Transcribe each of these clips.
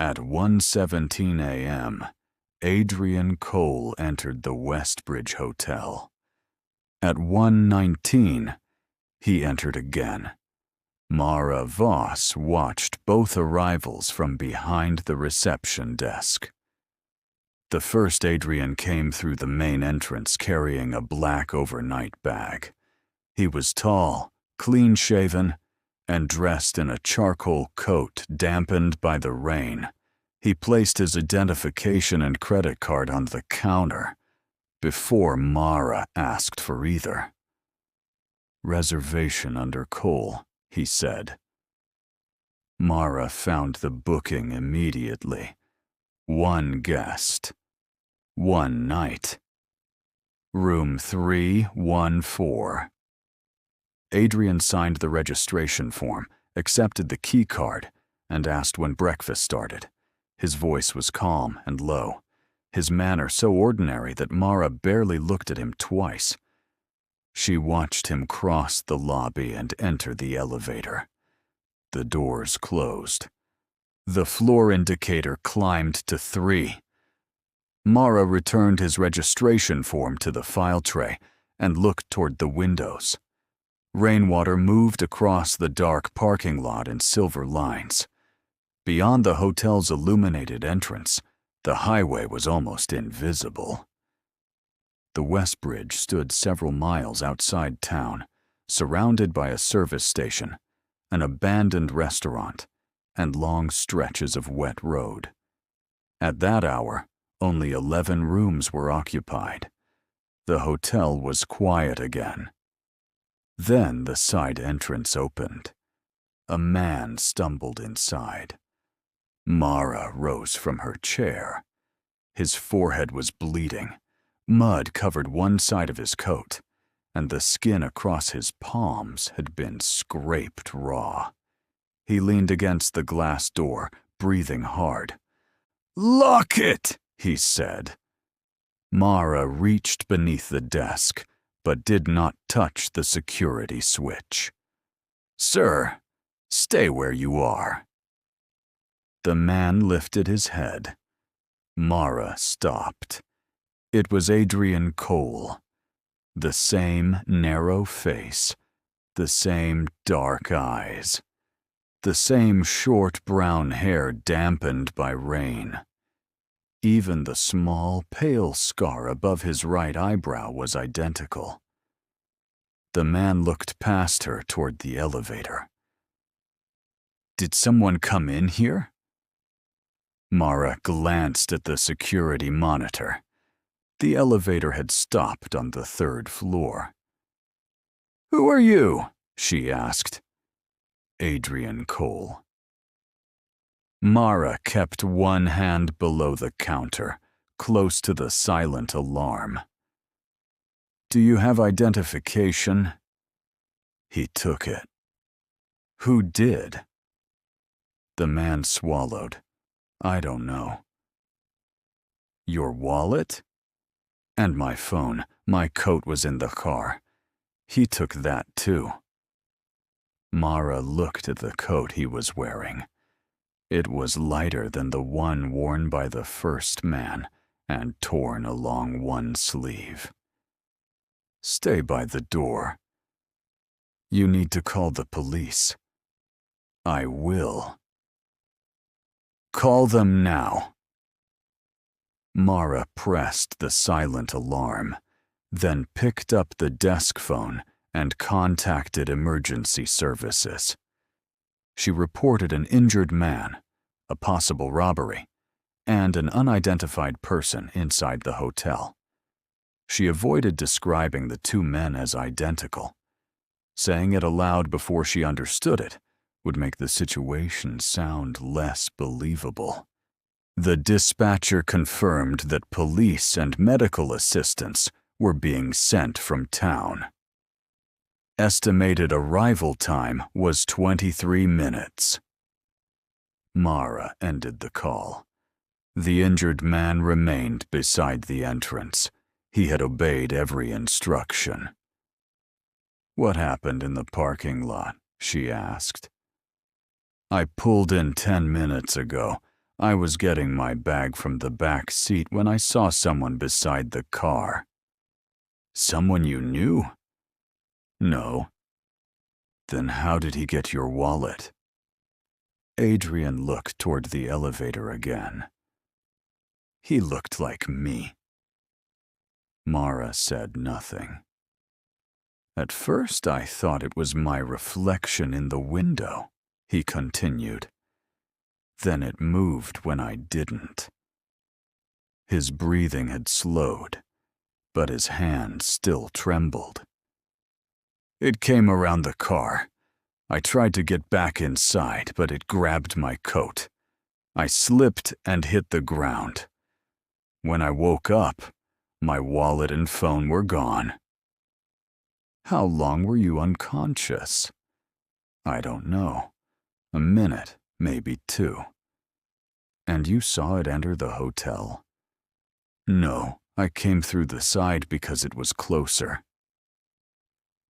At 1:17 a.m., Adrian Cole entered the Westbridge Hotel. At 1:19, he entered again. Mara Voss watched both arrivals from behind the reception desk. The first Adrian came through the main entrance carrying a black overnight bag. He was tall, clean-shaven, and dressed in a charcoal coat dampened by the rain. He placed his identification and credit card on the counter before Mara asked for either. "Reservation under Cole," he said. Mara found the booking immediately. 1 guest. 1 night. Room 314. Adrian signed the registration form, accepted the key card, and asked when breakfast started. His voice was calm and low, his manner so ordinary that Mara barely looked at him twice. She watched him cross the lobby and enter the elevator. The doors closed. The floor indicator climbed to 3. Mara returned his registration form to the file tray and looked toward the windows. Rainwater moved across the dark parking lot in silver lines. Beyond the hotel's illuminated entrance, the highway was almost invisible. The Westbridge stood several miles outside town, surrounded by a service station, an abandoned restaurant, and long stretches of wet road. At that hour, only 11 rooms were occupied. The hotel was quiet again. Then the side entrance opened. A man stumbled inside. Mara rose from her chair. His forehead was bleeding. Mud covered one side of his coat, and the skin across his palms had been scraped raw. He leaned against the glass door, breathing hard. "Lock it!" he said. Mara reached beneath the desk, but did not touch the security switch. "Sir, stay where you are." The man lifted his head. Mara stopped. It was Adrian Cole. The same narrow face, the same dark eyes, the same short brown hair dampened by rain. Even the small, pale scar above his right eyebrow was identical. The man looked past her toward the elevator. "Did someone come in here?" Mara glanced at the security monitor. The elevator had stopped on the 3rd floor. "Who are you?" she asked. "Adrian Cole." Mara kept one hand below the counter, close to the silent alarm. "Do you have identification?" He took it. "Who did?" The man swallowed. "I don't know." "Your wallet?" "And my phone. My coat was in the car. He took that too." Mara looked at the coat he was wearing. It was lighter than the one worn by the first man and torn along one sleeve. "Stay by the door. You need to call the police." "I will." "Call them now." Mara pressed the silent alarm, then picked up the desk phone and contacted emergency services. She reported an injured man, a possible robbery, and an unidentified person inside the hotel. She avoided describing the 2 men as identical. Saying it aloud before she understood it would make the situation sound less believable. The dispatcher confirmed that police and medical assistance were being sent from town. Estimated arrival time was 23 minutes. Mara ended the call. The injured man remained beside the entrance. He had obeyed every instruction. "What happened in the parking lot?" she asked. "I pulled in 10 minutes ago. I was getting my bag from the back seat when I saw someone beside the car. Someone you knew? No. Then how did he get your wallet? Adrian looked toward the elevator again. He looked like me. Mara said nothing. At first I thought it was my reflection in the window, he continued. Then it moved when I didn't. His breathing had slowed, but his hand still trembled. It came around the car. I tried to get back inside, but it grabbed my coat. I slipped and hit the ground. When I woke up, my wallet and phone were gone. How long were you unconscious? I don't know. A minute, maybe 2. And you saw it enter the hotel? No, I came through the side because it was closer.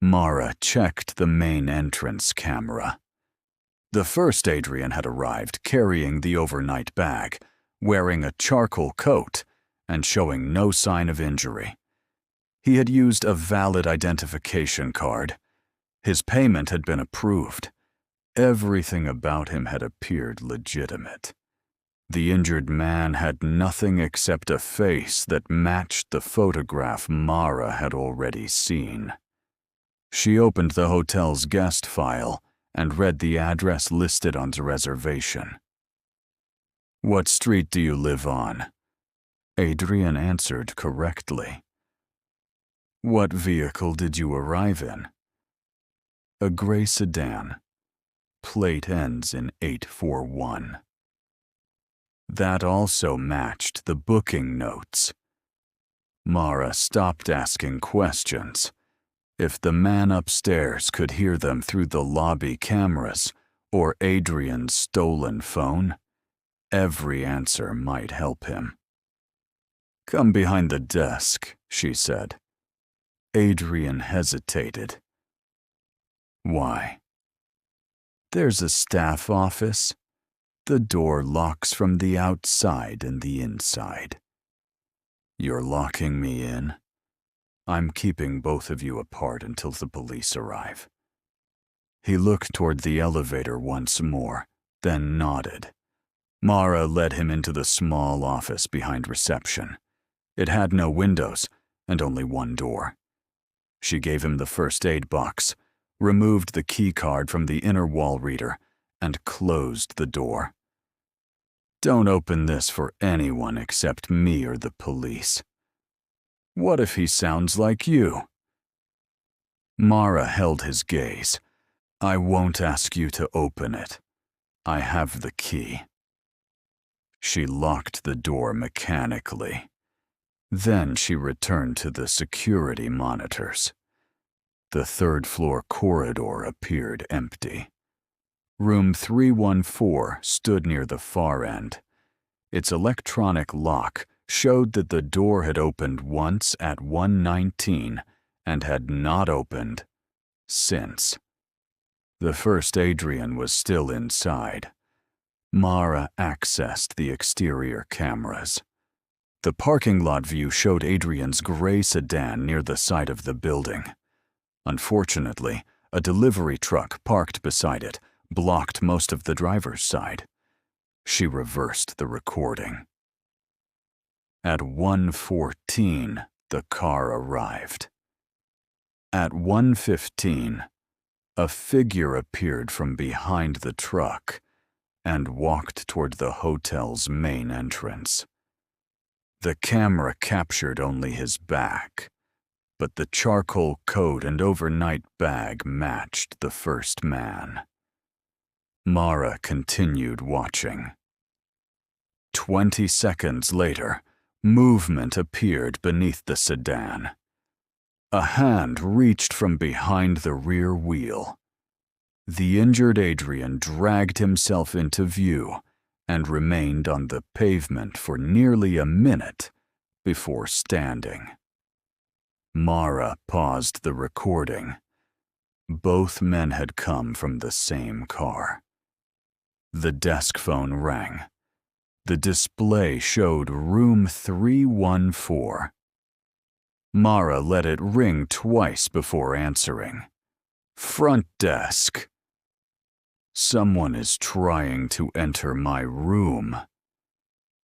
Mara checked the main entrance camera. The first Adrian had arrived carrying the overnight bag, wearing a charcoal coat, and showing no sign of injury. He had used a valid identification card. His payment had been approved. Everything about him had appeared legitimate. The injured man had nothing except a face that matched the photograph Mara had already seen. She opened the hotel's guest file and read the address listed on the reservation. What street do you live on? Adrian answered correctly. What vehicle did you arrive in? A gray sedan. Plate ends in 841. That also matched the booking notes. Mara stopped asking questions. If the man upstairs could hear them through the lobby cameras or Adrian's stolen phone, every answer might help him. Come behind the desk, she said. Adrian hesitated. Why? There's a staff office. The door locks from the outside and the inside. You're locking me in? I'm keeping both of you apart until the police arrive. He looked toward the elevator once more, then nodded. Mara led him into the small office behind reception. It had no windows and only one door. She gave him the first aid box, removed the key card from the inner wall reader, and closed the door. Don't open this for anyone except me or the police. What if he sounds like you? Mara held his gaze. I won't ask you to open it. I have the key. She locked the door mechanically. Then she returned to the security monitors. The third-floor corridor appeared empty. Room 314 stood near the far end. Its electronic lock showed that the door had opened once at 1:19 and had not opened since. The first Adrian was still inside. Mara accessed the exterior cameras. The parking lot view showed Adrian's gray sedan near the side of the building. Unfortunately, a delivery truck parked beside it blocked most of the driver's side. She reversed the recording. At 1:14, the car arrived. At 1:15, a figure appeared from behind the truck and walked toward the hotel's main entrance. The camera captured only his back, but the charcoal coat and overnight bag matched the first man. Mara continued watching. 20 seconds later, movement appeared beneath the sedan. A hand reached from behind the rear wheel. The injured Adrian dragged himself into view and remained on the pavement for nearly a minute before standing. Mara paused the recording. Both men had come from the same car. The desk phone rang. The display showed room 314. Mara let it ring twice before answering. Front desk. Someone is trying to enter my room.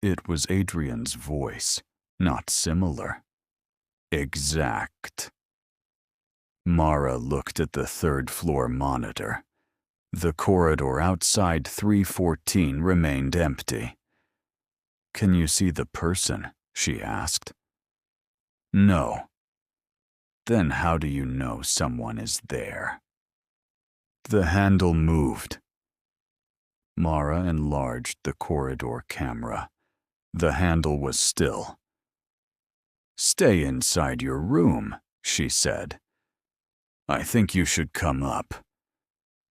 It was Adrian's voice, not similar. Exact. Mara looked at the third-floor monitor. The corridor outside 314 remained empty. Can you see the person? She asked. No. Then how do you know someone is there? The handle moved. Mara enlarged the corridor camera. The handle was still. Stay inside your room, she said. I think you should come up.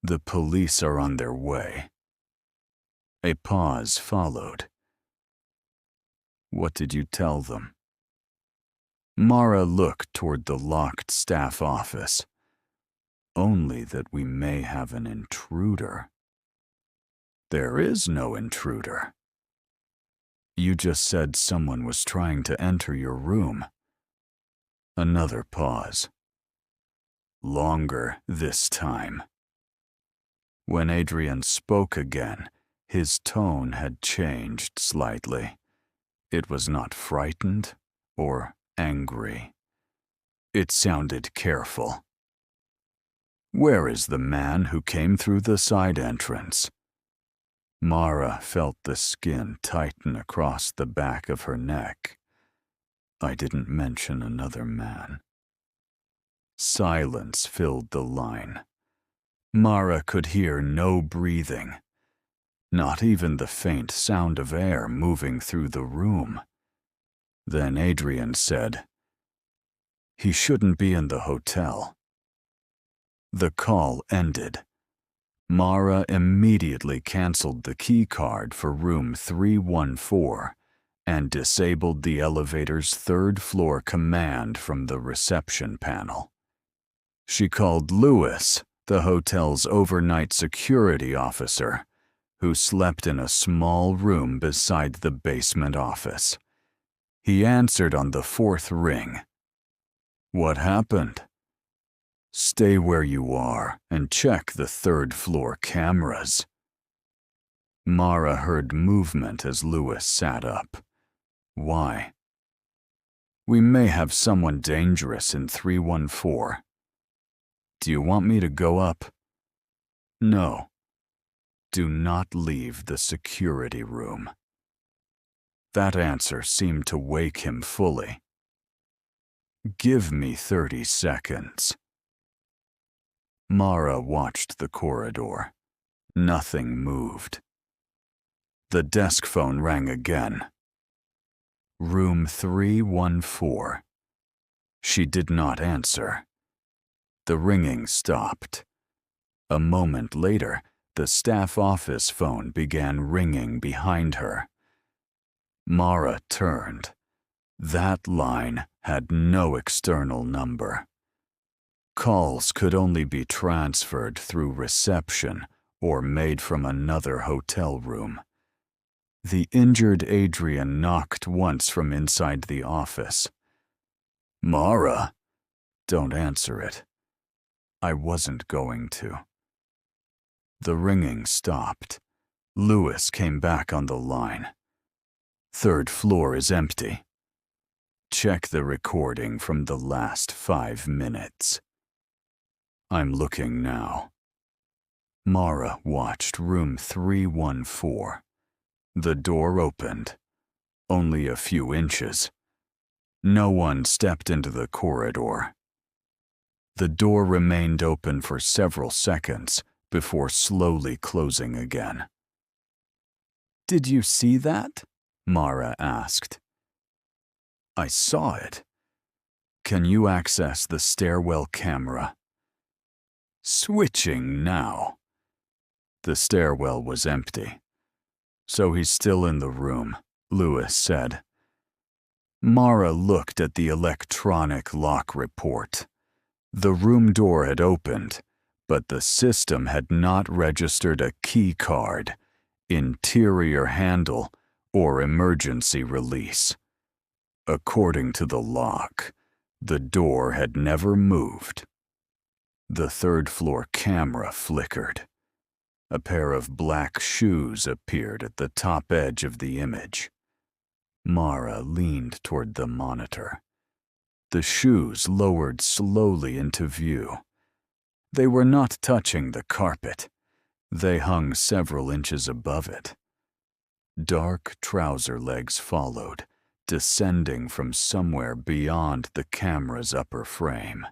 The police are on their way. A pause followed. What did you tell them? Mara looked toward the locked staff office. Only that we may have an intruder. There is no intruder. You just said someone was trying to enter your room. Another pause. Longer this time. When Adrian spoke again, his tone had changed slightly. It was not frightened or angry. It sounded careful. Where is the man who came through the side entrance? Mara felt the skin tighten across the back of her neck. I didn't mention another man. Silence filled the line. Mara could hear no breathing, not even the faint sound of air moving through the room. Then Adrian said, "He shouldn't be in the hotel." The call ended. Mara immediately canceled the key card for room 314 and disabled the elevator's third-floor command from the reception panel. She called Lewis, the hotel's overnight security officer, who slept in a small room beside the basement office. He answered on the fourth ring. What happened? Stay where you are and check the third-floor cameras. Mara heard movement as Lewis sat up. Why? We may have someone dangerous in 314. Do you want me to go up? No. Do not leave the security room. That answer seemed to wake him fully. Give me 30 seconds. Mara watched the corridor. Nothing moved. The desk phone rang again. Room 314. She did not answer. The ringing stopped. A moment later, the staff office phone began ringing behind her. Mara turned. That line had no external number. Calls could only be transferred through reception or made from another hotel room. The injured Adrian knocked once from inside the office. Mara, don't answer it. I wasn't going to. The ringing stopped. Lewis came back on the line. Third floor is empty. Check the recording from the last 5 minutes. I'm looking now. Mara watched room 314. The door opened. Only a few inches. No one stepped into the corridor. The door remained open for several seconds before slowly closing again. Did you see that? Mara asked. I saw it. Can you access the stairwell camera? Switching now. The stairwell was empty. So he's still in the room, Lewis said. Mara looked at the electronic lock report. The room door had opened, but the system had not registered a key card, interior handle, or emergency release. According to the lock, the door had never moved. The third-floor camera flickered. A pair of black shoes appeared at the top edge of the image. Mara leaned toward the monitor. The shoes lowered slowly into view. They were not touching the carpet. They hung several inches above it. Dark trouser legs followed, descending from somewhere beyond the camera's upper frame.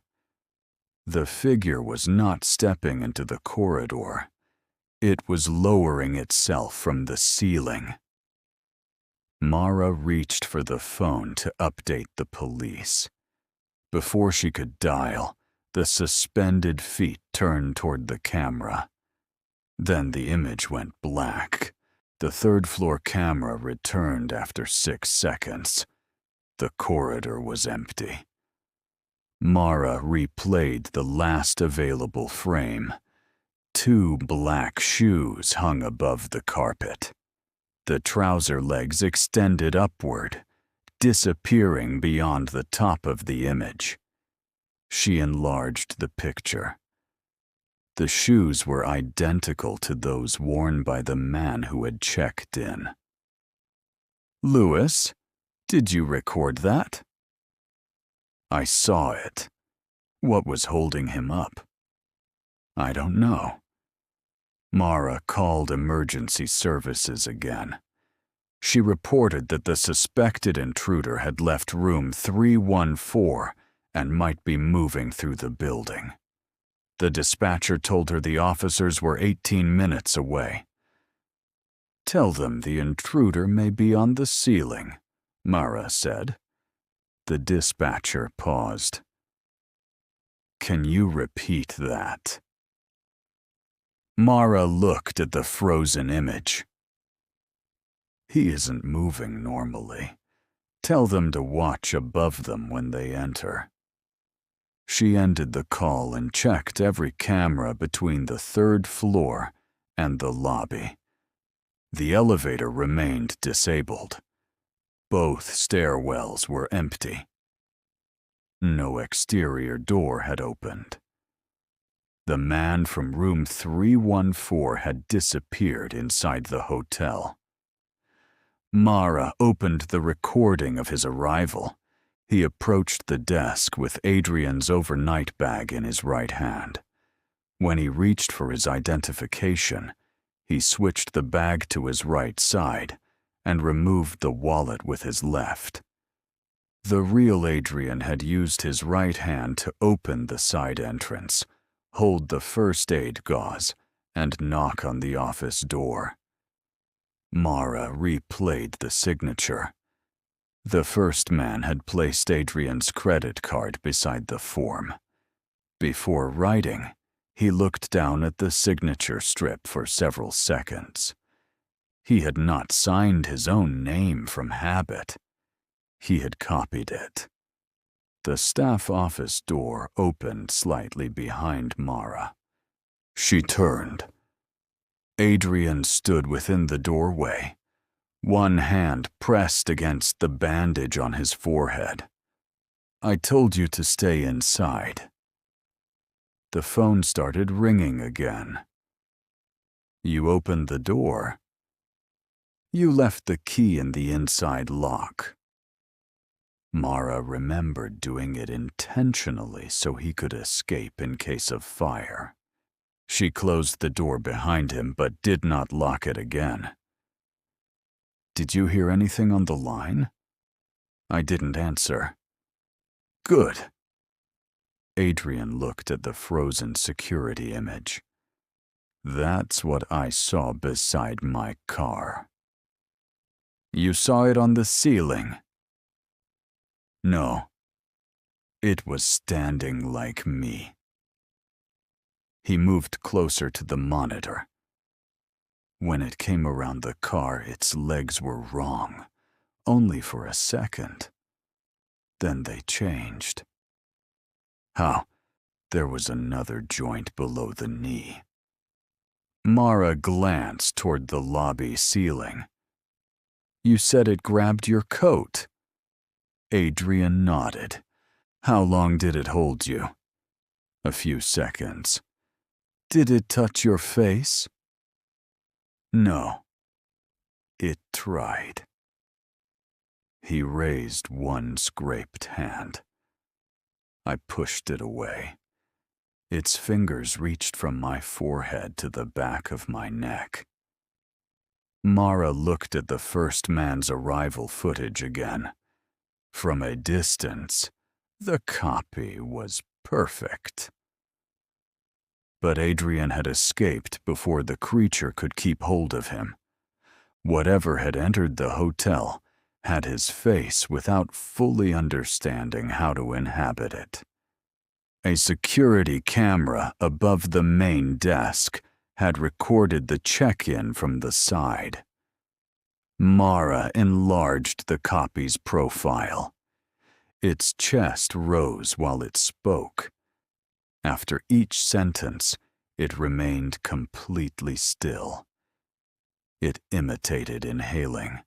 The figure was not stepping into the corridor. It was lowering itself from the ceiling. Mara reached for the phone to update the police. Before she could dial, the suspended feet turned toward the camera. Then the image went black. The third-floor camera returned after 6 seconds. The corridor was empty. Mara replayed the last available frame. 2 black shoes hung above the carpet. The trouser legs extended upward, disappearing beyond the top of the image. She enlarged the picture. The shoes were identical to those worn by the man who had checked in. "Lewis, did you record that?" "I saw it. What was holding him up?" "I don't know." Mara called emergency services again. She reported that the suspected intruder had left room 314 and might be moving through the building. The dispatcher told her the officers were 18 minutes away. "Tell them the intruder may be on the ceiling," Mara said. The dispatcher paused. "Can you repeat that?" Mara looked at the frozen image. "He isn't moving normally. Tell them to watch above them when they enter." She ended the call and checked every camera between the 3rd floor and the lobby. The elevator remained disabled. Both stairwells were empty. No exterior door had opened. The man from room 314 had disappeared inside the hotel. Mara opened the recording of his arrival. He approached the desk with Adrian's overnight bag in his right hand. When he reached for his identification, he switched the bag to his right side and removed the wallet with his left. The real Adrian had used his right hand to open the side entrance, hold the first aid gauze, and knock on the office door. Mara replayed the signature. The first man had placed Adrian's credit card beside the form. Before writing, he looked down at the signature strip for several seconds. He had not signed his own name from habit. He had copied it. The staff office door opened slightly behind Mara. She turned. Adrian stood within the doorway, one hand pressed against the bandage on his forehead. "I told you to stay inside." The phone started ringing again. "You opened the door." "You left the key in the inside lock." Mara remembered doing it intentionally so he could escape in case of fire. She closed the door behind him but did not lock it again. "Did you hear anything on the line?" I didn't answer. "Good." Adrian looked at the frozen security image. "That's what I saw beside my car." "You saw it on the ceiling?" "No. It was standing like me." He moved closer to the monitor. When it came around the car, its legs were wrong, only for a second. Then they changed. How? There was another joint below the knee. Mara glanced toward the lobby ceiling. You said it grabbed your coat. Adrian nodded. How long did it hold you? A few seconds. Did it touch your face? No. It tried. He raised one scraped hand. I pushed it away. Its fingers reached from my forehead to the back of my neck. Mara looked at the first man's arrival footage again. From a distance, the copy was perfect. But Adrian had escaped before the creature could keep hold of him. Whatever had entered the hotel had his face without fully understanding how to inhabit it. A security camera above the main desk had recorded the check-in from the side. Mara enlarged the copy's profile. Its chest rose while it spoke. After each sentence, it remained completely still. It imitated inhaling.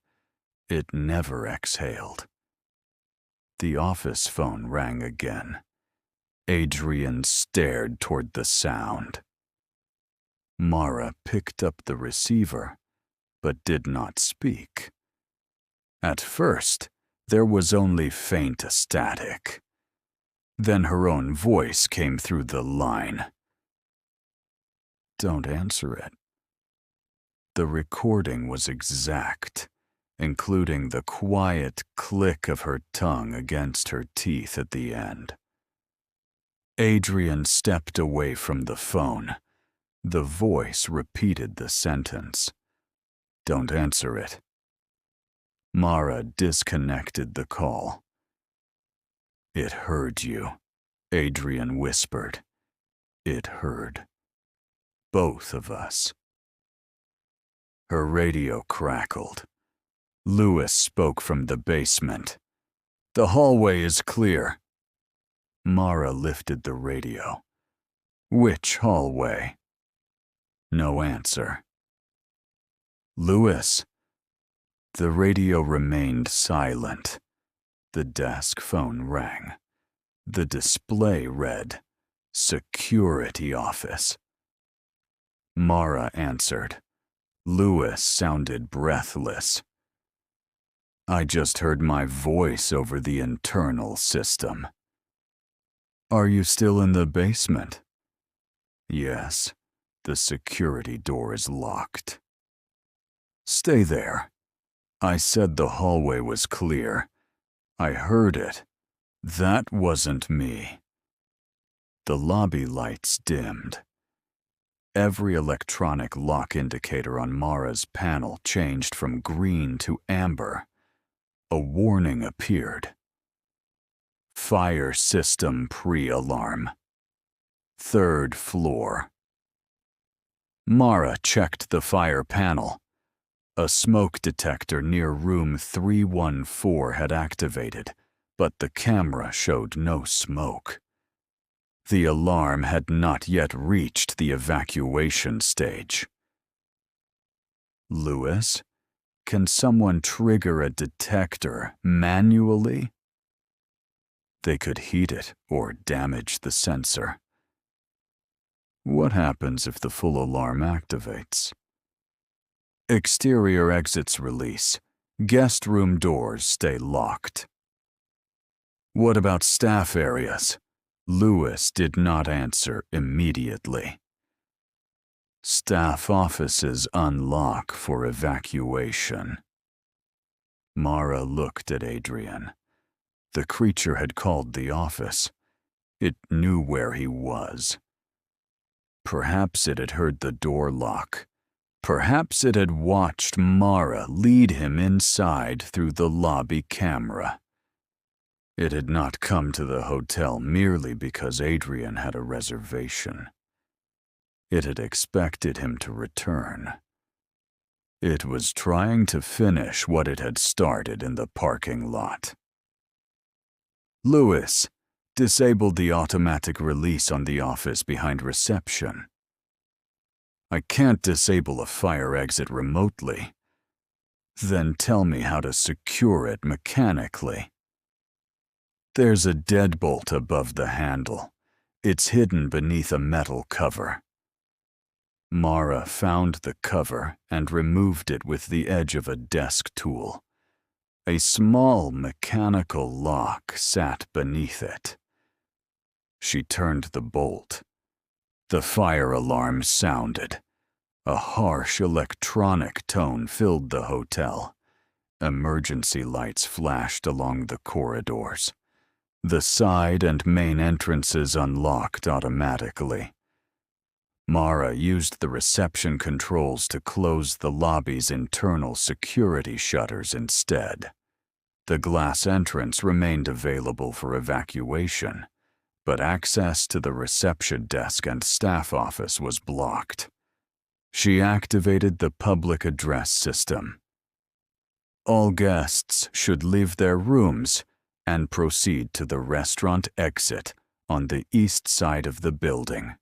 It never exhaled. The office phone rang again. Adrian stared toward the sound. Mara picked up the receiver, but did not speak. At first, there was only faint static. Then her own voice came through the line. Don't answer it. The recording was exact, including the quiet click of her tongue against her teeth at the end. Adrian stepped away from the phone. The voice repeated the sentence. Don't answer it. Mara disconnected the call. It heard you, Adrian whispered. It heard. Both of us. Her radio crackled. Lewis spoke from the basement. The hallway is clear. Mara lifted the radio. Which hallway? No answer. Lewis. The radio remained silent. The desk phone rang. The display read, Security Office. Mara answered. Lewis sounded breathless. I just heard my voice over the internal system. Are you still in the basement? Yes. The security door is locked. Stay there. I said the hallway was clear. I heard it. That wasn't me. The lobby lights dimmed. Every electronic lock indicator on Mara's panel changed from green to amber. A warning appeared. Fire system pre-alarm. 3rd floor. Mara checked the fire panel. A smoke detector near room 314 had activated, but the camera showed no smoke. The alarm had not yet reached the evacuation stage. Lewis, can someone trigger a detector manually? They could heat it or damage the sensor. What happens if the full alarm activates? Exterior exits release. Guest room doors stay locked. What about staff areas? Lewis did not answer immediately. Staff offices unlock for evacuation. Mara looked at Adrian. The creature had called the office. It knew where he was. Perhaps it had heard the door lock. Perhaps it had watched Mara lead him inside through the lobby camera. It had not come to the hotel merely because Adrian had a reservation. It had expected him to return. It was trying to finish what it had started in the parking lot. Lewis, disabled the automatic release on the office behind reception. I can't disable a fire exit remotely. Then tell me how to secure it mechanically. There's a deadbolt above the handle. It's hidden beneath a metal cover. Mara found the cover and removed it with the edge of a desk tool. A small mechanical lock sat beneath it. She turned the bolt. The fire alarm sounded. A harsh electronic tone filled the hotel. Emergency lights flashed along the corridors. The side and main entrances unlocked automatically. Mara used the reception controls to close the lobby's internal security shutters instead. The glass entrance remained available for evacuation, but access to the reception desk and staff office was blocked. She activated the public address system. All guests should leave their rooms and proceed to the restaurant exit on the east side of the building.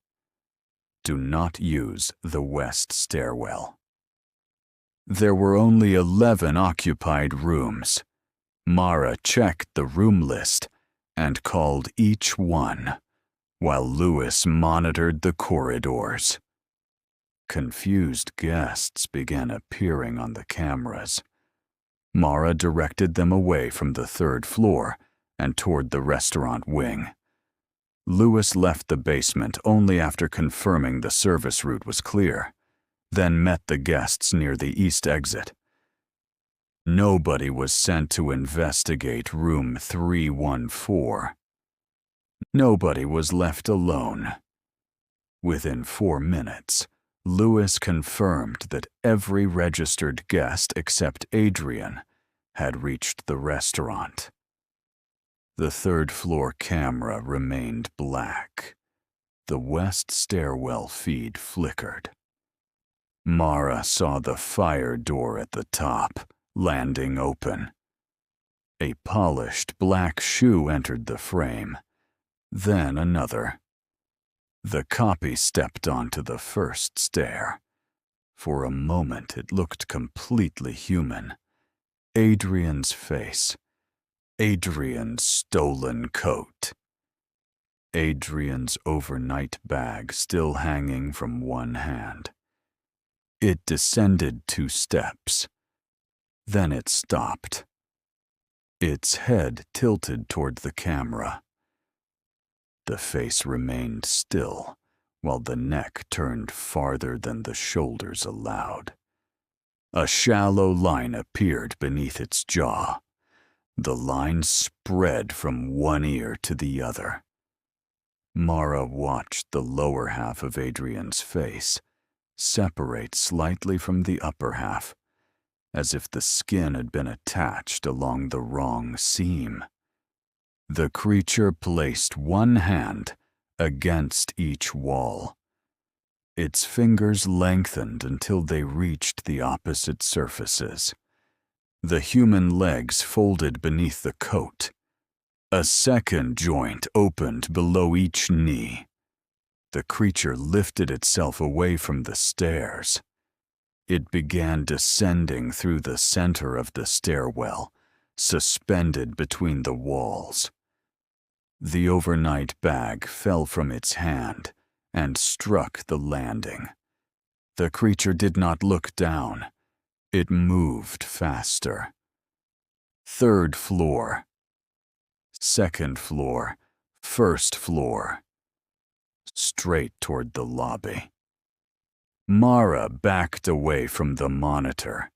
Do not use the west stairwell. There were only 11 occupied rooms. Mara checked the room list and called each one, while Lewis monitored the corridors. Confused guests began appearing on the cameras. Mara directed them away from the third floor and toward the restaurant wing. Lewis left the basement only after confirming the service route was clear, then met the guests near the east exit. Nobody was sent to investigate room 314. Nobody was left alone. Within 4 minutes, Lewis confirmed that every registered guest except Adrian had reached the restaurant. The third-floor camera remained black. The west stairwell feed flickered. Mara saw the fire door at the top, landing open. A polished black shoe entered the frame, then another. The copy stepped onto the first stair. For a moment it looked completely human. Adrian's face. Adrian's stolen coat. Adrian's overnight bag still hanging from one hand. It descended 2 steps. Then it stopped. Its head tilted toward the camera. The face remained still, while the neck turned farther than the shoulders allowed. A shallow line appeared beneath its jaw. The line spread from one ear to the other. Mara watched the lower half of Adrian's face separate slightly from the upper half, as if the skin had been attached along the wrong seam. The creature placed one hand against each wall. Its fingers lengthened until they reached the opposite surfaces. The human legs folded beneath the coat. A second joint opened below each knee. The creature lifted itself away from the stairs. It began descending through the center of the stairwell, suspended between the walls. The overnight bag fell from its hand and struck the landing. The creature did not look down. It moved faster. 3rd floor. 2nd floor. 1st floor. Straight toward the lobby. Mara backed away from the monitor.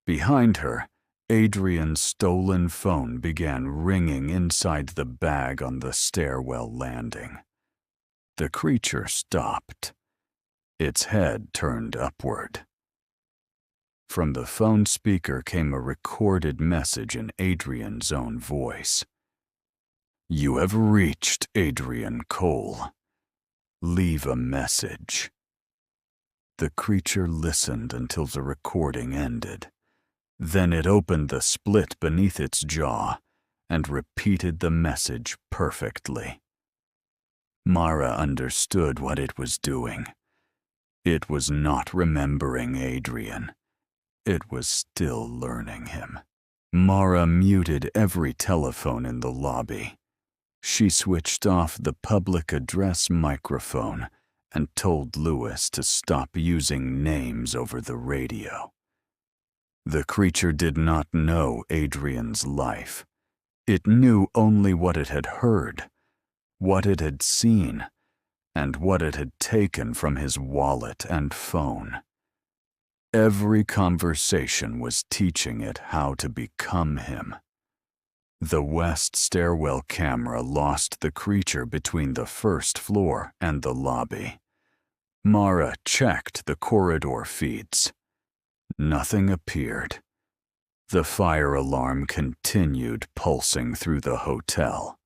Behind her, Adrian's stolen phone began ringing inside the bag on the stairwell landing. The creature stopped. Its head turned upward. From the phone speaker came a recorded message in Adrian's own voice. "You have reached Adrian Cole. Leave a message." The creature listened until the recording ended. Then it opened the split beneath its jaw and repeated the message perfectly. Mara understood what it was doing. It was not remembering Adrian. It was still learning him. Mara muted every telephone in the lobby. She switched off the public address microphone and told Lewis to stop using names over the radio. The creature did not know Adrian's life. It knew only what it had heard, what it had seen, and what it had taken from his wallet and phone. Every conversation was teaching it how to become him. The west stairwell camera lost the creature between the first floor and the lobby. Mara checked the corridor feeds. Nothing appeared. The fire alarm continued pulsing through the hotel.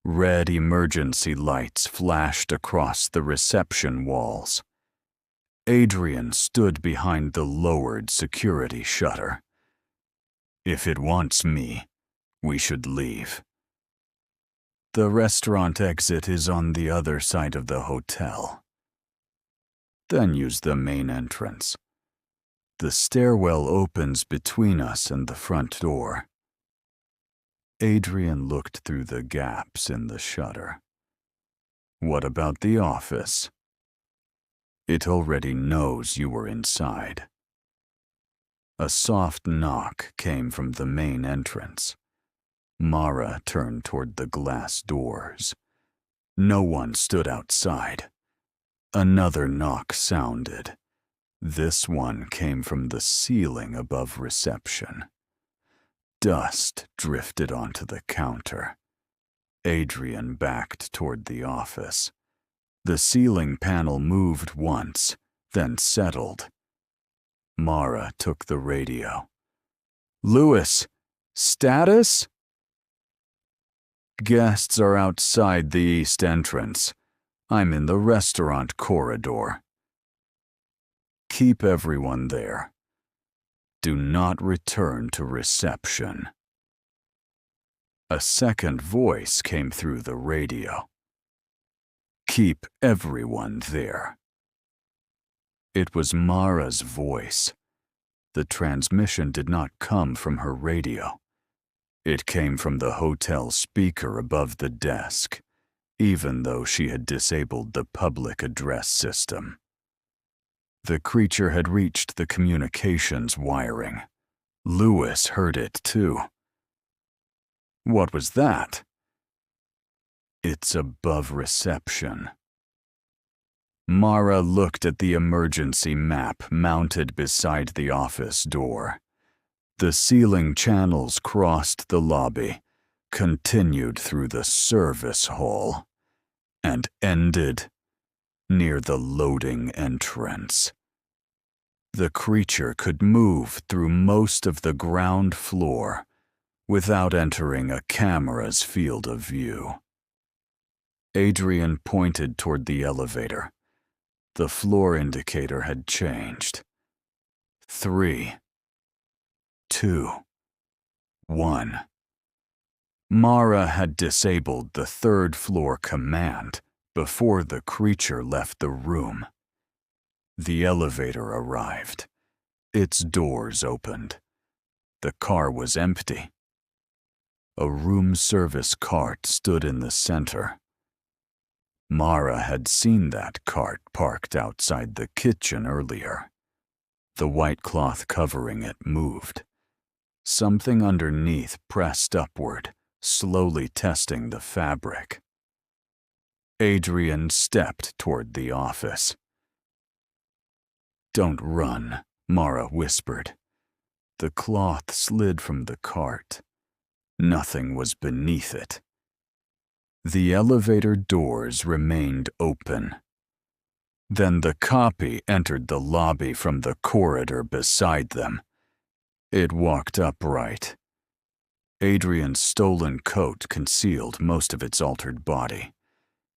Red emergency lights flashed across the reception walls. Adrian stood behind the lowered security shutter. If it wants me, we should leave. The restaurant exit is on the other side of the hotel. Then use the main entrance. The stairwell opens between us and the front door. Adrian looked through the gaps in the shutter. What about the office? It already knows you were inside. A soft knock came from the main entrance. Mara turned toward the glass doors. No one stood outside. Another knock sounded. This one came from the ceiling above reception. Dust drifted onto the counter. Adrian backed toward the office. The ceiling panel moved once, then settled. Mara took the radio. Lewis, status? Guests are outside the east entrance. I'm in the restaurant corridor. Keep everyone there. Do not return to reception. A second voice came through the radio. Keep everyone there. It was Mara's voice. The transmission did not come from her radio. It came from the hotel speaker above the desk, even though she had disabled the public address system. The creature had reached the communications wiring. Lewis heard it too. What was that? It's above reception. Mara looked at the emergency map mounted beside the office door. The ceiling channels crossed the lobby, continued through the service hall, and ended near the loading entrance. The creature could move through most of the ground floor without entering a camera's field of view. Adrian pointed toward the elevator. The floor indicator had changed. 3, 2, 1. Mara had disabled the third floor command before the creature left the room. The elevator arrived. Its doors opened. The car was empty. A room service cart stood in the center. Mara had seen that cart parked outside the kitchen earlier. The white cloth covering it moved. Something underneath pressed upward, slowly testing the fabric. Adrian stepped toward the office. "Don't run," Mara whispered. The cloth slid from the cart. Nothing was beneath it. The elevator doors remained open. Then the copy entered the lobby from the corridor beside them. It walked upright. Adrian's stolen coat concealed most of its altered body.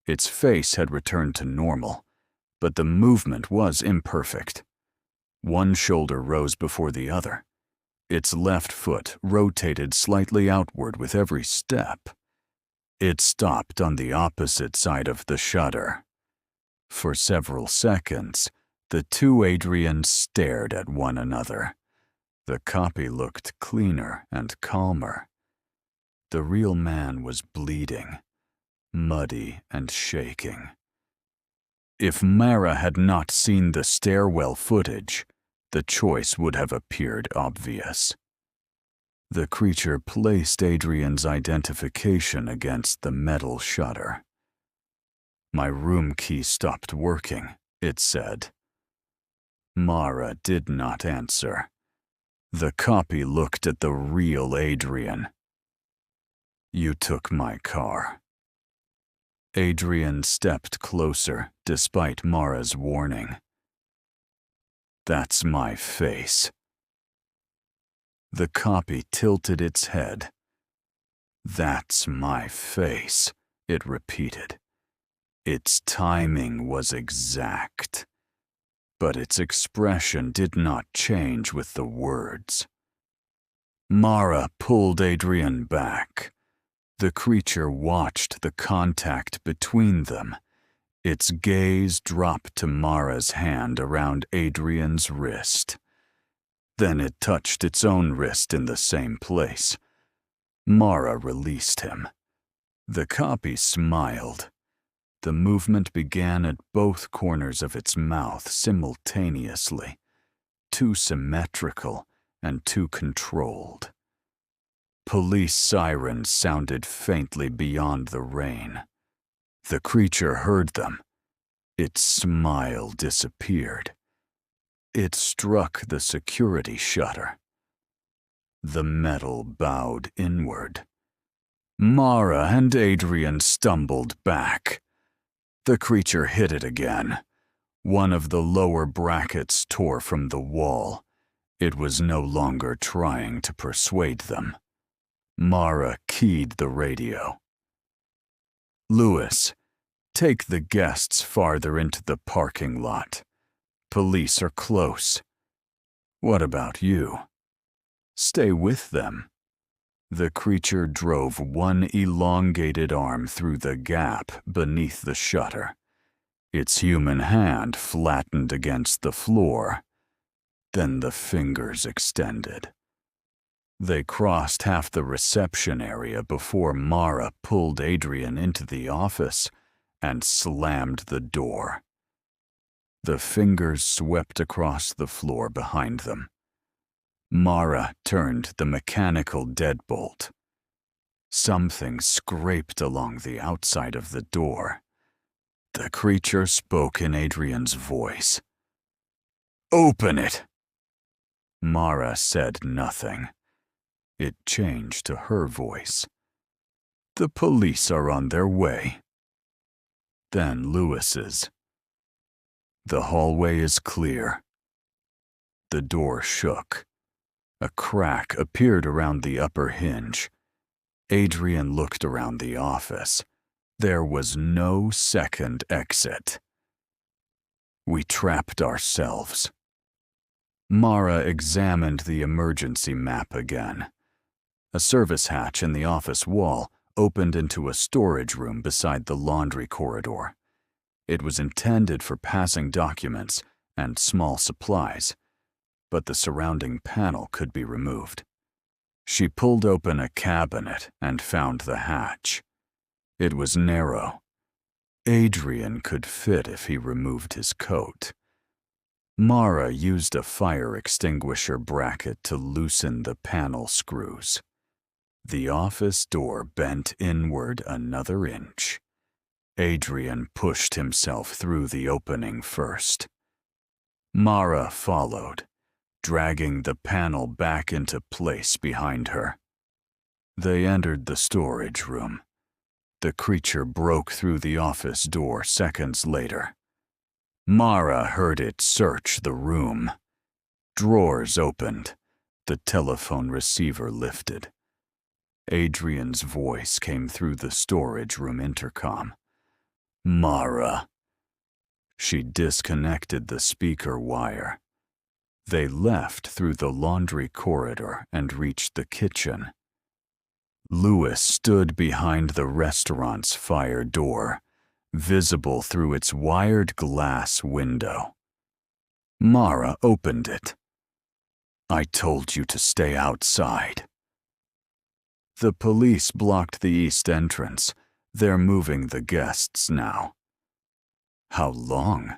Its face had returned to normal, but the movement was imperfect. One shoulder rose before the other. Its left foot rotated slightly outward with every step. It stopped on the opposite side of the shutter. For several seconds, the two Adrians stared at one another. The copy looked cleaner and calmer. The real man was bleeding, muddy and shaking. If Mara had not seen the stairwell footage, the choice would have appeared obvious. The creature placed Adrian's identification against the metal shutter. "My room key stopped working," it said. Mara did not answer. The copy looked at the real Adrian. "You took my car." Adrian stepped closer, despite Mara's warning. "That's my face." The copy tilted its head. "That's my face," it repeated. Its timing was exact, but its expression did not change with the words. Mara pulled Adrian back. The creature watched the contact between them. Its gaze dropped to Mara's hand around Adrian's wrist. Then it touched its own wrist in the same place. Mara released him. The copy smiled. The movement began at both corners of its mouth simultaneously, too symmetrical and too controlled. Police sirens sounded faintly beyond the rain. The creature heard them. Its smile disappeared. It struck the security shutter. The metal bowed inward. Mara and Adrian stumbled back. The creature hit it again. One of the lower brackets tore from the wall. It was no longer trying to persuade them. Mara keyed the radio. "Lewis, take the guests farther into the parking lot. Police are close. What about you? Stay with them." The creature drove one elongated arm through the gap beneath the shutter. Its human hand flattened against the floor. Then the fingers extended. They crossed half the reception area before Mara pulled Adrian into the office and slammed the door. The fingers swept across the floor behind them. Mara turned the mechanical deadbolt. Something scraped along the outside of the door. The creature spoke in Adrian's voice. "Open it!" Mara said nothing. It changed to her voice. "The police are on their way." Then Lewis's. "The hallway is clear." The door shook. A crack appeared around the upper hinge. Adrian looked around the office. There was no second exit. "We trapped ourselves." Mara examined the emergency map again. A service hatch in the office wall opened into a storage room beside the laundry corridor. It was intended for passing documents and small supplies, but the surrounding panel could be removed. She pulled open a cabinet and found the hatch. It was narrow. Adrian could fit if he removed his coat. Mara used a fire extinguisher bracket to loosen the panel screws. The office door bent inward another inch. Adrian pushed himself through the opening first. Mara followed, dragging the panel back into place behind her. They entered the storage room. The creature broke through the office door seconds later. Mara heard it search the room. Drawers opened. The telephone receiver lifted. Adrian's voice came through the storage room intercom. "Mara." She disconnected the speaker wire. They left through the laundry corridor and reached the kitchen. Lewis stood behind the restaurant's fire door, visible through its wired glass window. Mara opened it. I told you to stay outside. The police blocked the east entrance. They're moving the guests now. How long?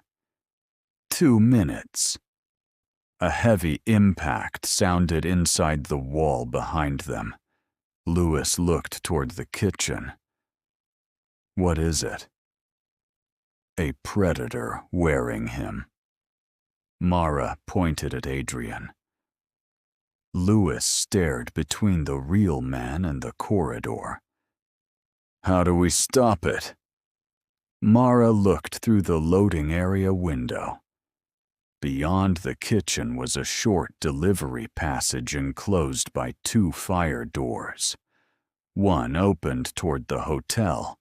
2 minutes. A heavy impact sounded inside the wall behind them. Lewis looked toward the kitchen. What is it? A predator wearing him. Mara pointed at Adrian. Lewis stared between the real man and the corridor. How do we stop it? Mara looked through the loading area window. Beyond the kitchen was a short delivery passage enclosed by 2 fire doors. One opened toward the hotel.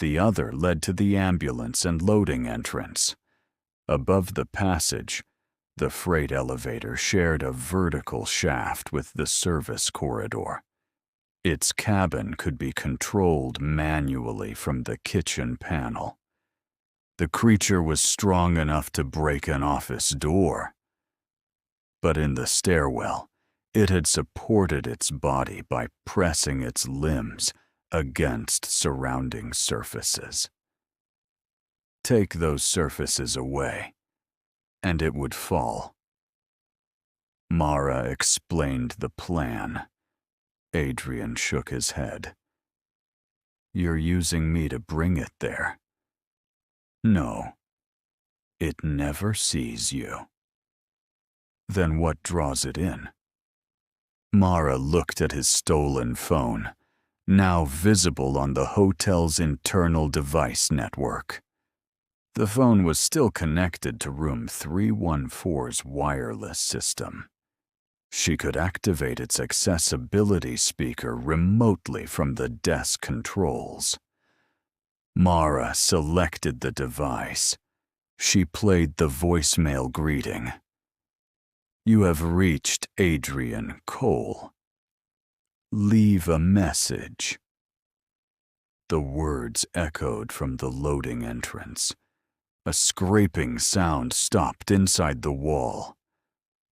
The other led to the ambulance and loading entrance. Above the passage, the freight elevator shared a vertical shaft with the service corridor. Its cabin could be controlled manually from the kitchen panel. The creature was strong enough to break an office door. But in the stairwell, it had supported its body by pressing its limbs against surrounding surfaces. Take those surfaces away, and it would fall. Mara explained the plan. Adrian shook his head. You're using me to bring it there. No, it never sees you. Then what draws it in? Mara looked at his stolen phone, now visible on the hotel's internal device network. The phone was still connected to room 314's wireless system. She could activate its accessibility speaker remotely from the desk controls. Mara selected the device. She played the voicemail greeting. You have reached Adrian Cole. Leave a message. The words echoed from the loading entrance. A scraping sound stopped inside the wall.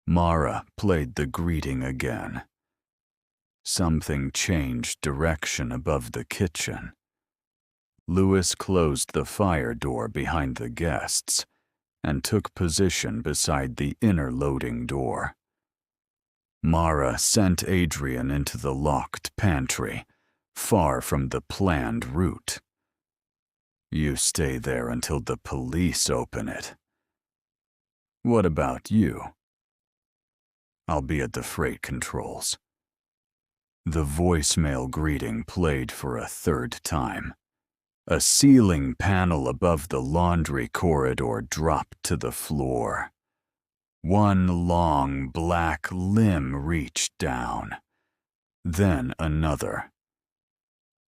Mara played the greeting again. Something changed direction above the kitchen. Lewis closed the fire door behind the guests and took position beside the inner loading door. Mara sent Adrian into the locked pantry, far from the planned route. You stay there until the police open it. What about you? I'll be at the freight controls. The voicemail greeting played for a 3rd time. A ceiling panel above the laundry corridor dropped to the floor. One long black limb reached down. Then another.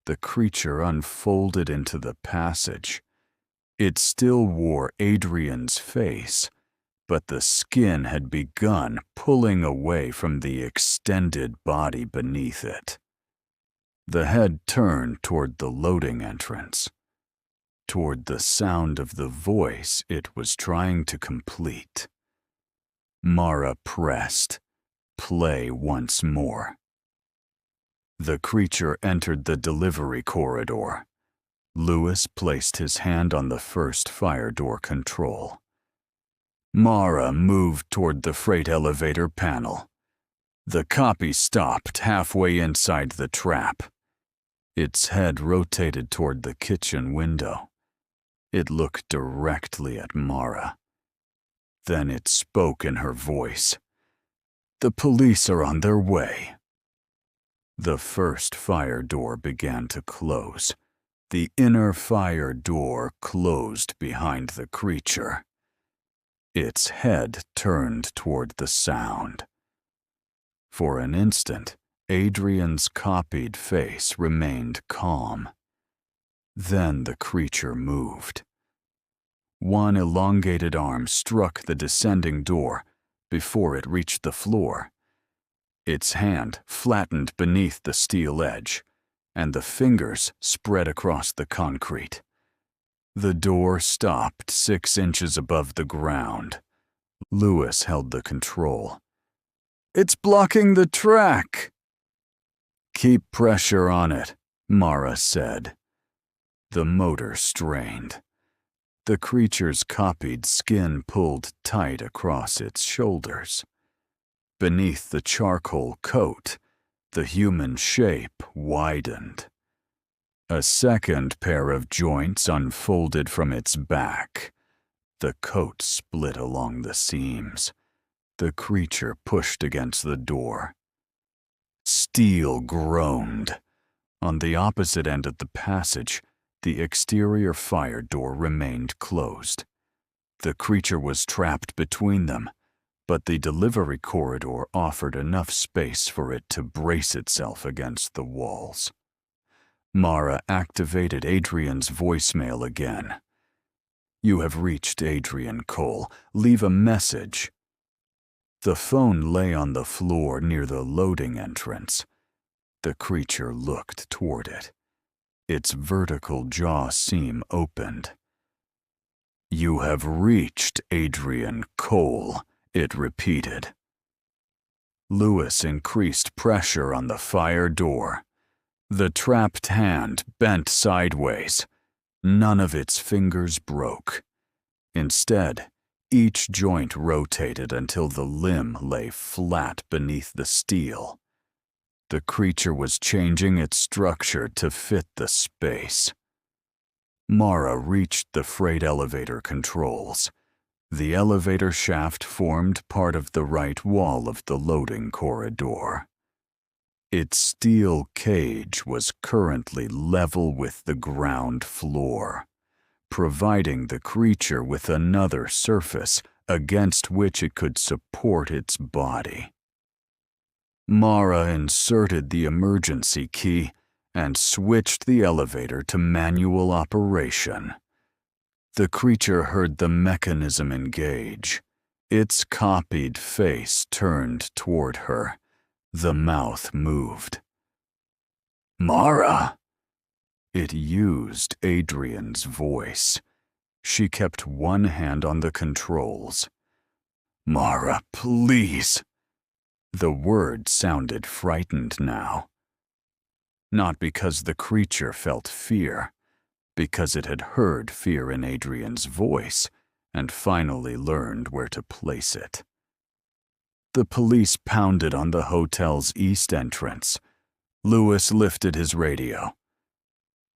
The creature unfolded into the passage. It still wore Adrian's face, but the skin had begun pulling away from the extended body beneath it. The head turned toward the loading entrance, toward the sound of the voice it was trying to complete. Mara pressed play once more. The creature entered the delivery corridor. Lewis placed his hand on the first fire door control. Mara moved toward the freight elevator panel. The copy stopped halfway inside the trap. Its head rotated toward the kitchen window. It looked directly at Mara. Then it spoke in her voice. The police are on their way. The first fire door began to close. The inner fire door closed behind the creature. Its head turned toward the sound. For an instant, Adrian's copied face remained calm. Then the creature moved. One elongated arm struck the descending door before it reached the floor. Its hand flattened beneath the steel edge, and the fingers spread across the concrete. The door stopped 6 inches above the ground. Lewis held the control. It's blocking the track. Keep pressure on it, Mara said. The motor strained. The creature's copied skin pulled tight across its shoulders. Beneath the charcoal coat, the human shape widened. A second pair of joints unfolded from its back. The coat split along the seams. The creature pushed against the door. Steel groaned. On the opposite end of the passage, the exterior fire door remained closed. The creature was trapped between them, but the delivery corridor offered enough space for it to brace itself against the walls. Mara activated Adrian's voicemail again. "You have reached Adrian Cole. Leave a message." The phone lay on the floor near the loading entrance. The creature looked toward it. Its vertical jaw seam opened. "You have reached Adrian Cole," it repeated. Lewis increased pressure on the fire door. The trapped hand bent sideways. None of its fingers broke. Instead, each joint rotated until the limb lay flat beneath the steel. The creature was changing its structure to fit the space. Mara reached the freight elevator controls. The elevator shaft formed part of the right wall of the loading corridor. Its steel cage was currently level with the ground floor, providing the creature with another surface against which it could support its body. Mara inserted the emergency key and switched the elevator to manual operation. The creature heard the mechanism engage. Its copied face turned toward her. The mouth moved. "Mara!" It used Adrian's voice. She kept one hand on the controls. "Mara, please." The word sounded frightened now. Not because the creature felt fear, because it had heard fear in Adrian's voice and finally learned where to place it. The police pounded on the hotel's east entrance. Lewis lifted his radio.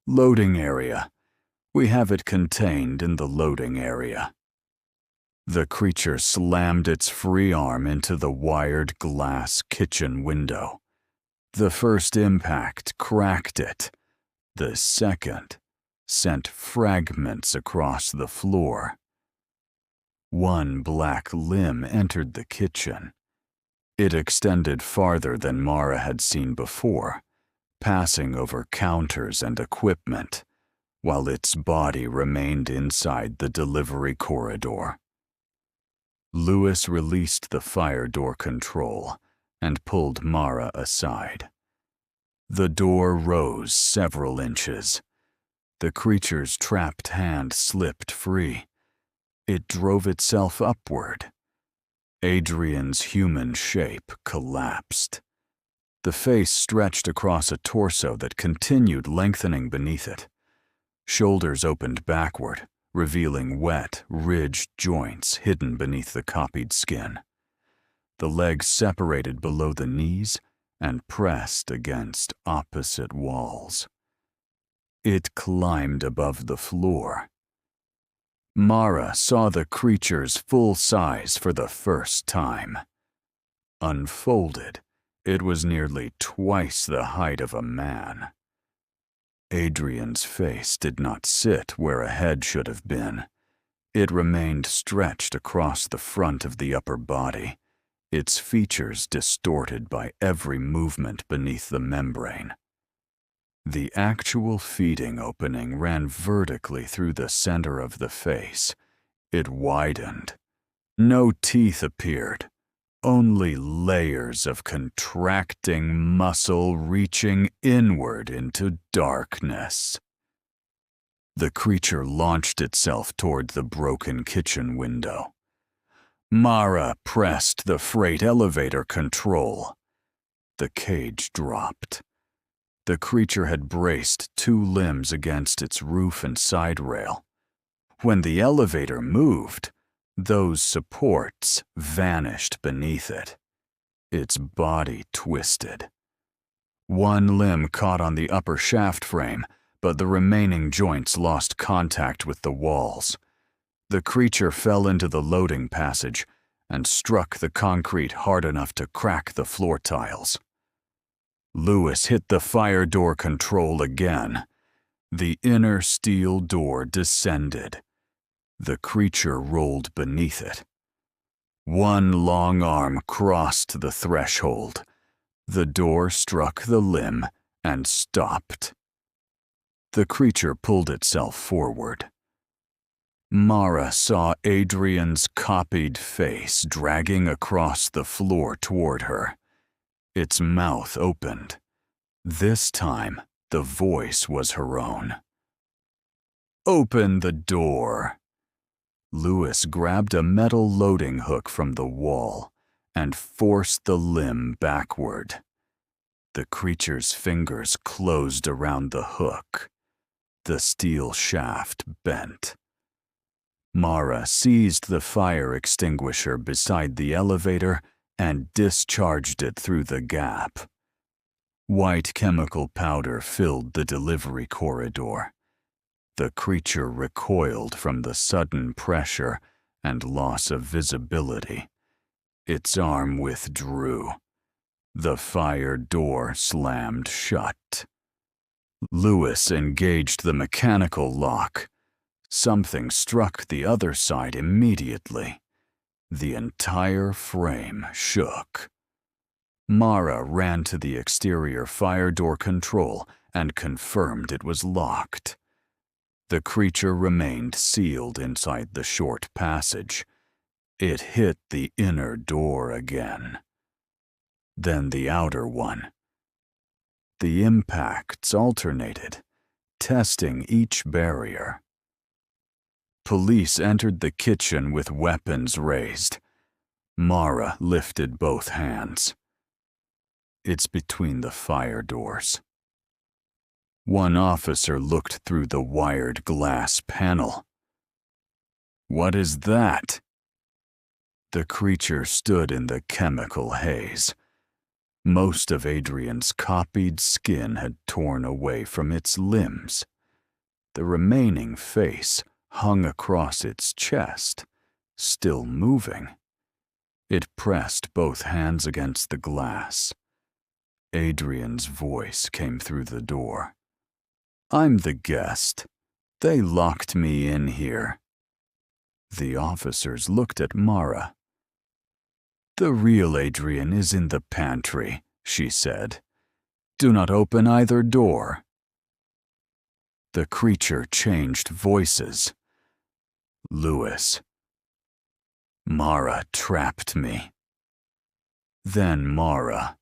"Loading area. We have it contained in the loading area." The creature slammed its free arm into the wired glass kitchen window. The first impact cracked it. The second sent fragments across the floor. One black limb entered the kitchen. It extended farther than Mara had seen before, passing over counters and equipment, while its body remained inside the delivery corridor. Lewis released the fire door control and pulled Mara aside. The door rose several inches. The creature's trapped hand slipped free. It drove itself upward. Adrian's human shape collapsed. The face stretched across a torso that continued lengthening beneath it. Shoulders opened backward, revealing wet, ridged joints hidden beneath the copied skin. The legs separated below the knees and pressed against opposite walls. It climbed above the floor. Mara saw the creature's full size for the first time. Unfolded, it was nearly twice the height of a man. Adrian's face did not sit where a head should have been. It remained stretched across the front of the upper body, its features distorted by every movement beneath the membrane. The actual feeding opening ran vertically through the center of the face. It widened. No teeth appeared, only layers of contracting muscle reaching inward into darkness. The creature launched itself toward the broken kitchen window. Mara pressed the freight elevator control. The cage dropped. The creature had braced 2 limbs against its roof and side rail. When the elevator moved, those supports vanished beneath it. Its body twisted. 1 limb caught on the upper shaft frame, but the remaining joints lost contact with the walls. The creature fell into the loading passage and struck the concrete hard enough to crack the floor tiles. Lewis hit the fire door control again. The inner steel door descended. The creature rolled beneath it. 1 long arm crossed the threshold. The door struck the limb and stopped. The creature pulled itself forward. Mara saw Adrian's copied face dragging across the floor toward her. Its mouth opened. This time, the voice was her own. "Open the door." Lewis grabbed a metal loading hook from the wall and forced the limb backward. The creature's fingers closed around the hook. The steel shaft bent. Mara seized the fire extinguisher beside the elevator and discharged it through the gap. White chemical powder filled the delivery corridor. The creature recoiled from the sudden pressure and loss of visibility. Its arm withdrew. The fire door slammed shut. Lewis engaged the mechanical lock. Something struck the other side immediately. The entire frame shook. Mara ran to the exterior fire door control and confirmed it was locked. The creature remained sealed inside the short passage. It hit the inner door again. Then the outer one. The impacts alternated, testing each barrier. Police entered the kitchen with weapons raised. Mara lifted both hands. It's between the fire doors. One officer looked through the wired glass panel. "What is that?" The creature stood in the chemical haze. Most of Adrian's copied skin had torn away from its limbs. The remaining face hung across its chest, still moving. It pressed both hands against the glass. Adrian's voice came through the door. "I'm the guest. They locked me in here." The officers looked at Mara. "The real Adrian is in the pantry," she said. "Do not open either door." The creature changed voices. Lewis. "Mara trapped me." Then Mara.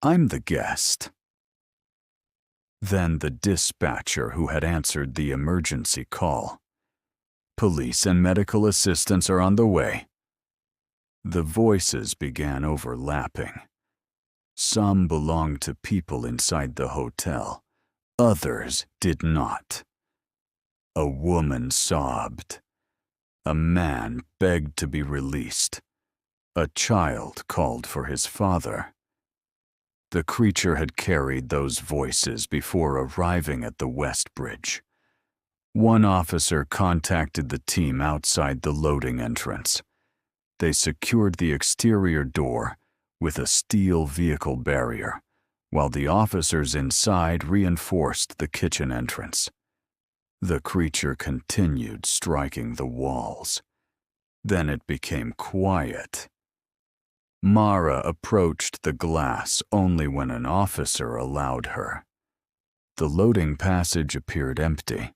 "I'm the guest." Then the dispatcher who had answered the emergency call. "Police and medical assistants are on the way." The voices began overlapping. Some belonged to people inside the hotel. Others did not. A woman sobbed. A man begged to be released. A child called for his father. The creature had carried those voices before arriving at the West Bridge. One officer contacted the team outside the loading entrance. They secured the exterior door with a steel vehicle barrier, while the officers inside reinforced the kitchen entrance. The creature continued striking the walls. Then it became quiet. Mara approached the glass only when an officer allowed her. The loading passage appeared empty.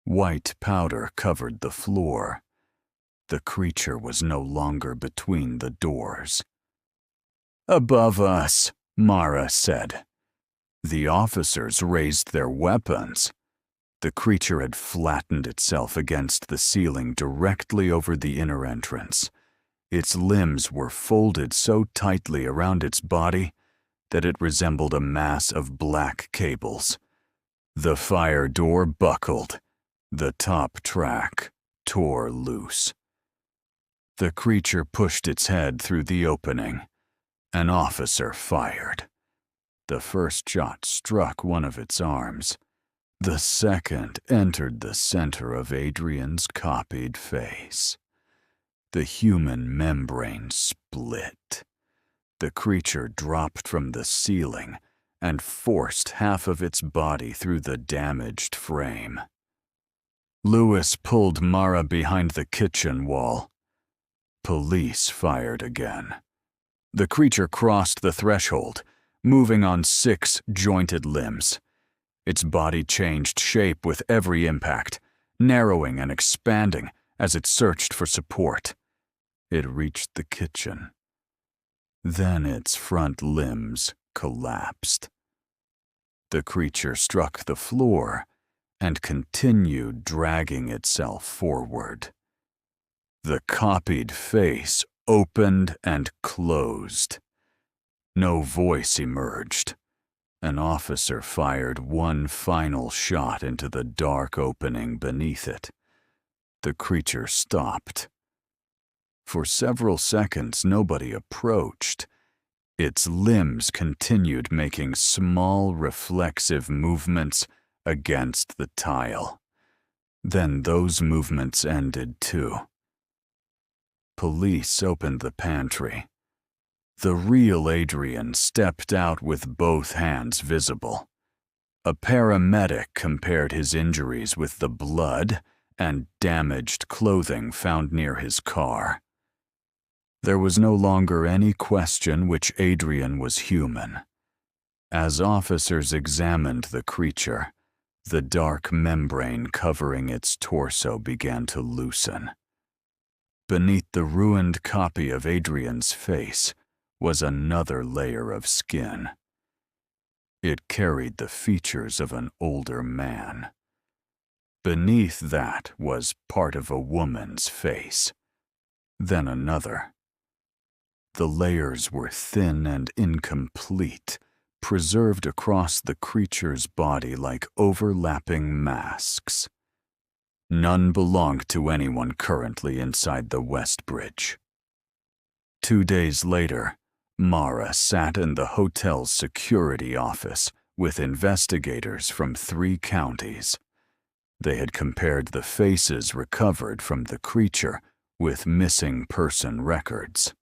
White powder covered the floor. The creature was no longer between the doors. "Above us," Mara said. The officers raised their weapons. The creature had flattened itself against the ceiling directly over the inner entrance. Its limbs were folded so tightly around its body that it resembled a mass of black cables. The fire door buckled. The top track tore loose. The creature pushed its head through the opening. An officer fired. The first shot struck one of its arms. The second entered the center of Adrian's copied face. The human membrane split. The creature dropped from the ceiling and forced half of its body through the damaged frame. Lewis pulled Mara behind the kitchen wall. Police fired again. The creature crossed the threshold, moving on 6 jointed limbs. Its body changed shape with every impact, narrowing and expanding as it searched for support. It reached the kitchen. Then its front limbs collapsed. The creature struck the floor and continued dragging itself forward. The copied face opened and closed. No voice emerged. An officer fired one final shot into the dark opening beneath it. The creature stopped. For several seconds, nobody approached. Its limbs continued making small, reflexive movements against the tile. Then those movements ended too. Police opened the pantry. The real Adrian stepped out with both hands visible. A paramedic compared his injuries with the blood and damaged clothing found near his car. There was no longer any question which Adrian was human. As officers examined the creature, the dark membrane covering its torso began to loosen. Beneath the ruined copy of Adrian's face was another layer of skin. It carried the features of an older man. Beneath that was part of a woman's face, then another. The layers were thin and incomplete, preserved across the creature's body like overlapping masks. None belonged to anyone currently inside the West Bridge. 2 days later, Mara sat in the hotel's security office with investigators from 3 counties. They had compared the faces recovered from the creature with missing person records.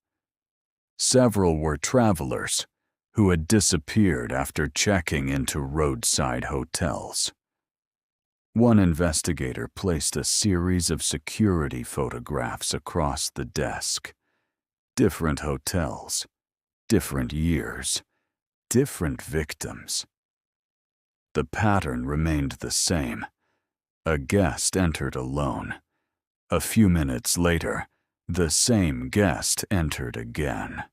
Several were travelers who had disappeared after checking into roadside hotels. One investigator placed a series of security photographs across the desk. Different hotels, different years, different victims. The pattern remained the same. A guest entered alone. A few minutes later, the same guest entered again.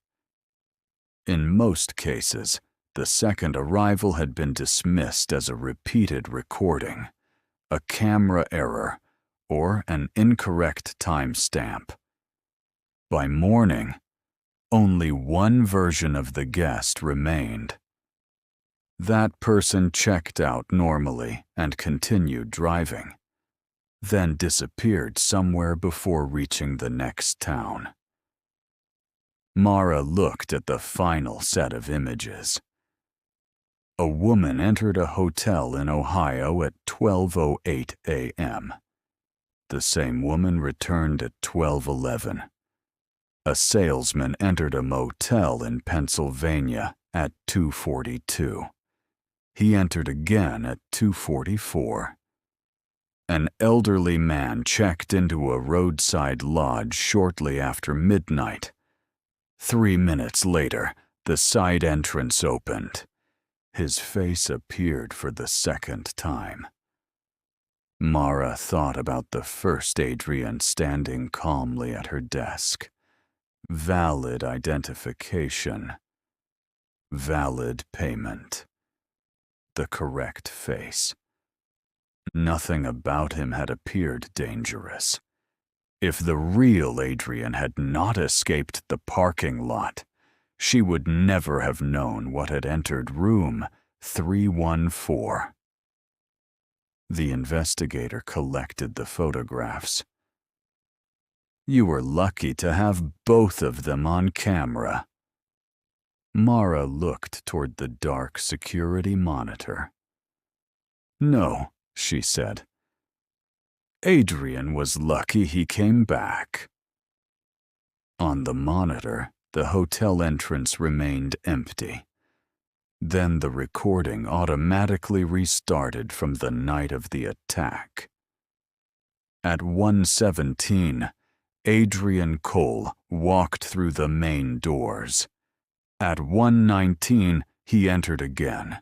In most cases, the second arrival had been dismissed as a repeated recording, a camera error, or an incorrect timestamp. By morning, only one version of the guest remained. That person checked out normally and continued driving, then disappeared somewhere before reaching the next town. Mara looked at the final set of images. A woman entered a hotel in Ohio at 12:08 a.m. The same woman returned at 12:11. A salesman entered a motel in Pennsylvania at 2:42. He entered again at 2:44. An elderly man checked into a roadside lodge shortly after midnight. 3 minutes later, the side entrance opened. His face appeared for the second time. Mara thought about the first Adrian standing calmly at her desk. Valid identification. Valid payment. The correct face. Nothing about him had appeared dangerous. If the real Adrian had not escaped the parking lot, she would never have known what had entered room 314. The investigator collected the photographs. You were lucky to have both of them on camera. Mara looked toward the dark security monitor. No, she said. Adrian was lucky he came back. On the monitor, the hotel entrance remained empty. Then the recording automatically restarted from the night of the attack. At 1:17, Adrian Cole walked through the main doors. At 1:19, he entered again.